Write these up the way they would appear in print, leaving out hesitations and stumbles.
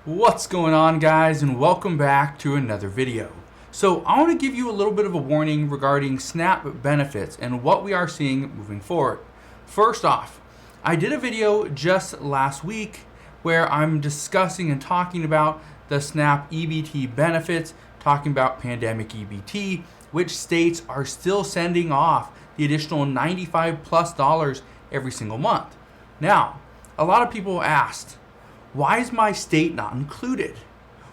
What's going on, guys, and welcome back to another video. So I want to give you a little bit of a warning regarding SNAP benefits and what we are seeing moving forward. First off, I did a video just last week where I'm discussing and talking about the SNAP EBT benefits, talking about pandemic EBT, which states are still sending off the additional $95+ every single month. Now, a lot of people asked, why is my state not included?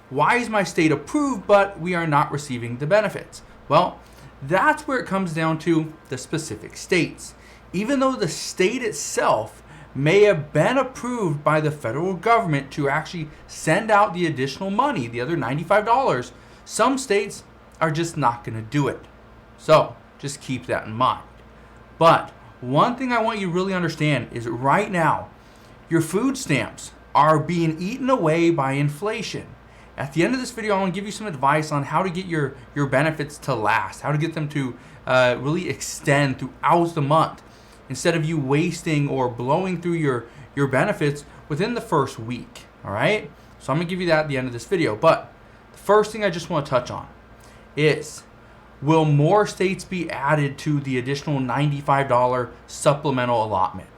Why is my state approved, but we are not receiving the benefits? Well, that's where it comes down to the specific states. Even though the state itself may have been approved by the federal government to actually send out the additional money, the other $95, some states are just not going to do it. So just keep that in mind. But one thing I want you to really understand is right now, your food stamps are being eaten away by inflation. At the end of this video, I want to give you some advice on how to get your benefits to last, how to get them to really extend throughout the month, instead of you wasting or blowing through your benefits within the first week. All right? So I'm going to give you that at the end of this video. But the first thing I just want to touch on is, will more states be added to the additional $95 supplemental allotment?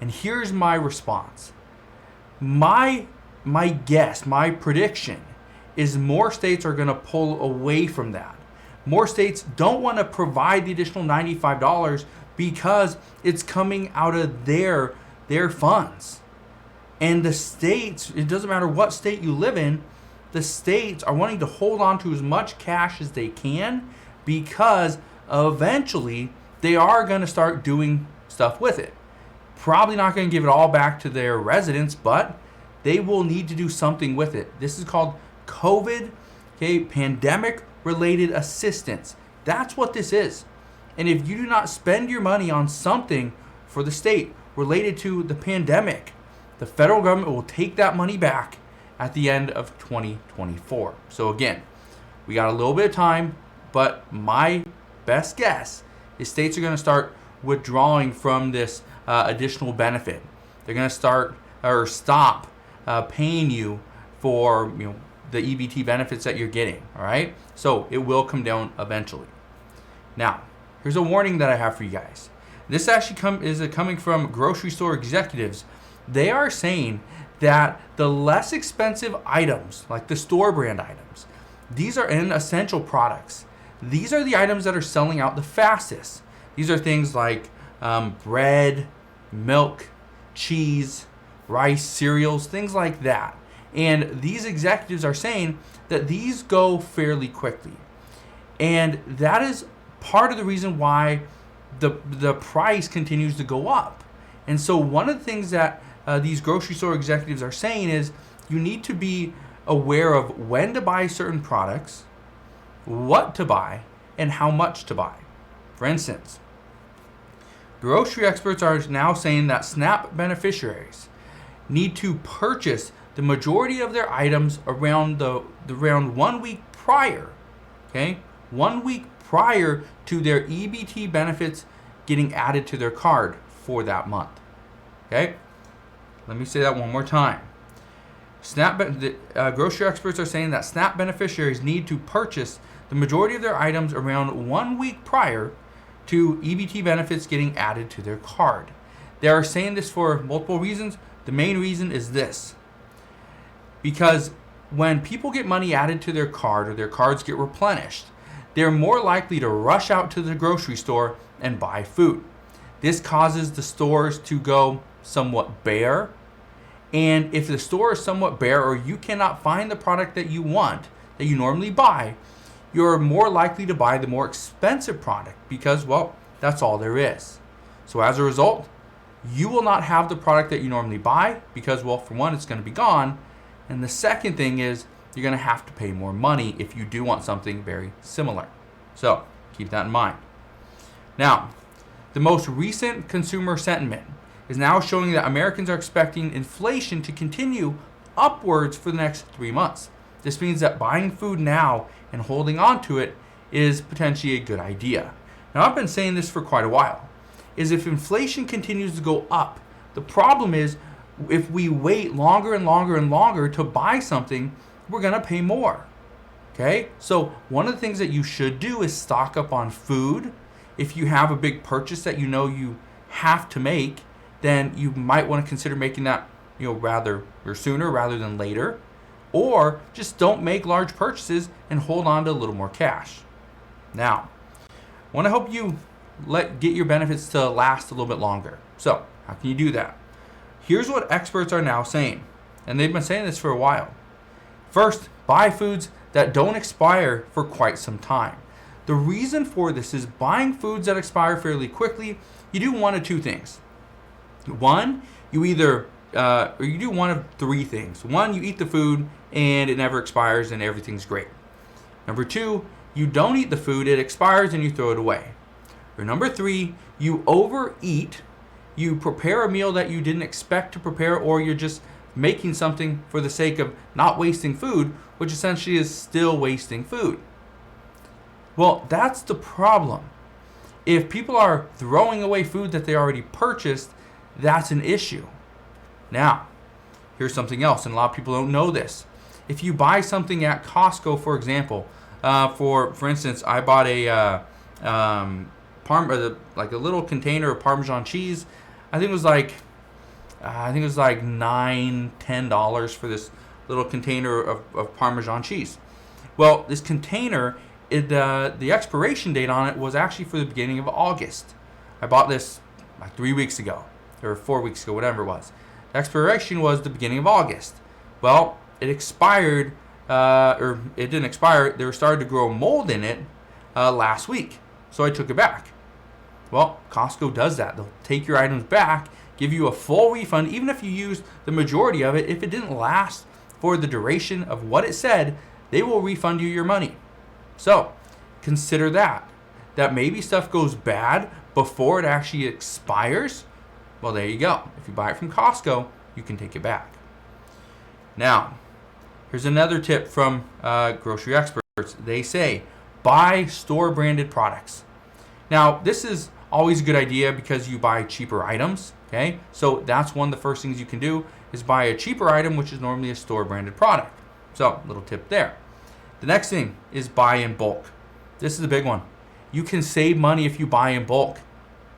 And here's my response. My guess, my prediction is more states are going to pull away from that. More states don't want to provide the additional $95 because it's coming out of their funds. And the states, it doesn't matter what state you live in, the states are wanting to hold on to as much cash as they can because eventually they are going to start doing stuff with it. Probably not going to give it all back to their residents, but they will need to do something with it. This is called COVID, pandemic-related assistance. That's what this is. And if you do not spend your money on something for the state related to the pandemic, the federal government will take that money back at the end of 2024. So again, we got a little bit of time, but my best guess is states are going to start withdrawing from this additional benefit. They're going to start or stop paying you for the EBT benefits that you're getting. All right, so it will come down eventually. Now, here's a warning that I have for you guys. This actually is coming from grocery store executives. They are saying that the less expensive items, like the store brand items, these are in essential products. These are the items that are selling out the fastest. These are things like bread, milk, cheese, rice, cereals, things like that. And these executives are saying that these go fairly quickly. And that is part of the reason why the price continues to go up. And so one of the things that these grocery store executives are saying is you need to be aware of when to buy certain products, what to buy, and how much to buy. For instance, grocery experts are now saying that SNAP beneficiaries need to purchase the majority of their items around 1 week prior, 1 week prior to their EBT benefits getting added to their card for that month. Okay, let me say that one more time. Grocery experts are saying that SNAP beneficiaries need to purchase the majority of their items around 1 week prior to EBT benefits getting added to their card. They are saying this for multiple reasons. The main reason is this: because when people get money added to their card or their cards get replenished, they're more likely to rush out to the grocery store and buy food. This causes the stores to go somewhat bare. And if the store is somewhat bare or you cannot find the product that you want, that you normally buy, you're more likely to buy the more expensive product because, well, that's all there is. So as a result, you will not have the product that you normally buy because, well, for one, it's going to be gone. And the second thing is you're going to have to pay more money if you do want something very similar. So keep that in mind. Now, the most recent consumer sentiment is now showing that Americans are expecting inflation to continue upwards for the next 3 months. This means that buying food now and holding on to it is potentially a good idea. Now, I've been saying this for quite a while, is if inflation continues to go up, the problem is if we wait longer and longer and longer to buy something, we're going to pay more. Okay? So one of the things that you should do is stock up on food. If you have a big purchase that you know you have to make, then you might want to consider making that, rather or sooner rather than later. Or just don't make large purchases and hold on to a little more cash. Now, I want to help you get your benefits to last a little bit longer. So, how can you do that? Here's what experts are now saying, and they've been saying this for a while. First, buy foods that don't expire for quite some time. The reason for this is buying foods that expire fairly quickly, you do one of two things. One, you either, or you do one of three things. One, you eat the food and it never expires and everything's great. Number two, you don't eat the food, it expires and you throw it away. Or number three, you overeat, you prepare a meal that you didn't expect to prepare, or you're just making something for the sake of not wasting food, which essentially is still wasting food. Well, that's the problem. If people are throwing away food that they already purchased, that's an issue. Now, here's something else, and a lot of people don't know this. If you buy something at Costco, for example, for instance, I bought a like a little container of Parmesan cheese. I think it was like $9-10 for this little container of Parmesan cheese. Well, this container, the expiration date on it was actually for the beginning of August. I bought this like 3 weeks ago or 4 weeks ago, whatever it was. The expiration was the beginning of August. Well, it expired, or it didn't expire. They were starting to grow mold in it last week, so I took it back. Well, Costco does that. They'll take your items back, give you a full refund, even if you used the majority of it. If it didn't last for the duration of what it said, they will refund you your money. So consider that maybe stuff goes bad before it actually expires. Well, there you go. If you buy it from Costco, you can take it back. Now, here's another tip from grocery experts. They say, buy store-branded products. Now, this is always a good idea because you buy cheaper items, okay? So that's one of the first things you can do is buy a cheaper item, which is normally a store-branded product. So, little tip there. The next thing is buy in bulk. This is a big one. You can save money if you buy in bulk.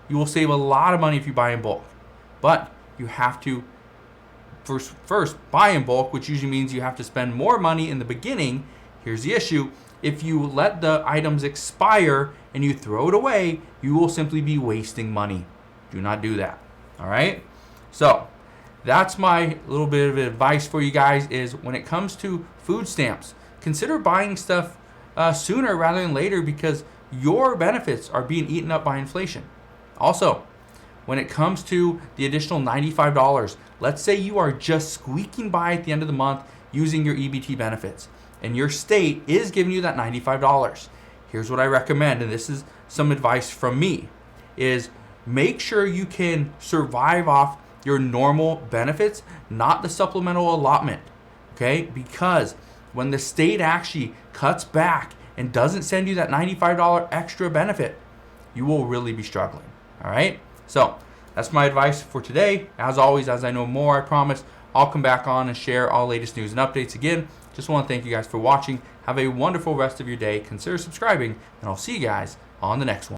You will save a lot of money if you buy in bulk. But you have to first buy in bulk, which usually means you have to spend more money in the beginning. Here's the issue. If you let the items expire and you throw it away, you will simply be wasting money. Do not do that. All right? So that's my little bit of advice for you guys is when it comes to food stamps, consider buying stuff sooner rather than later because your benefits are being eaten up by inflation. Also, when it comes to the additional $95, let's say you are just squeaking by at the end of the month using your EBT benefits, and your state is giving you that $95. Here's what I recommend, and this is some advice from me, is make sure you can survive off your normal benefits, not the supplemental allotment, okay? Because when the state actually cuts back and doesn't send you that $95 extra benefit, you will really be struggling, all right? So that's my advice for today. As always, as I know more, I promise I'll come back on and share all latest news and updates again. Just want to thank you guys for watching. Have a wonderful rest of your day. Consider subscribing, and I'll see you guys on the next one.